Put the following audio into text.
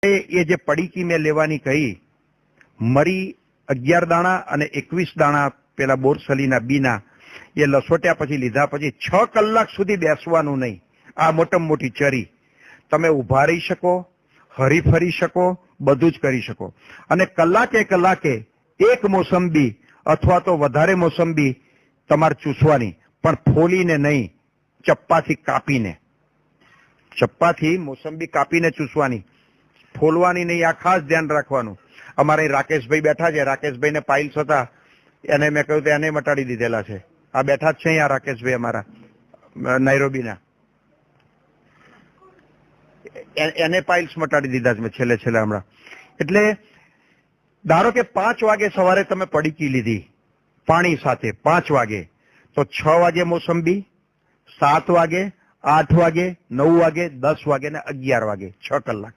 એ જે પડીકી મેં લેવાની કહી, મરી 11 દાણા અને 21 દાણા પેલા બોરસલીના બીના એ લસોટ્યા પછી લીધા પછી 6 કલાક સુધી બેસવાનું નહીં. આ મોટામાં મોટી ચરી. તમે ઊભા રહી શકો, હરી ફરી શકો, બધું જ કરી શકો. અને કલાકે એક મોસંબી અથવા તો વધારે મોસંબી તમારે ચૂસવાની, પણ ફોલીને નહીં, ચપ્પાથી કાપીને. ચપ્પાથી મોસંબી કાપીને ચૂસવાની, ફોલવાની નહીં. આ ખાસ ધ્યાન રાખવાનું. અમારે રાકેશભાઈ બેઠા છે, રાકેશભાઈને પાઇલ્સ હતા, એને મેં કહ્યું એને મટાડી દીધેલા છે. આ બેઠા જ છે અહીંયા રાકેશભાઈ અમારા નાઇરોબીના, એને પાઇલ્સ મટાડી દીધા છે મેં છેલ્લે હમણાં. એટલે ધારો કે 5 વાગે સવારે તમે પડીકી લીધી પાણી સાથે 5 વાગે, તો 6 વાગે મોસંબી, 7 વાગે, 8 વાગે, 9 વાગે, 10 વાગે ને 11 વાગે, 6 કલાક.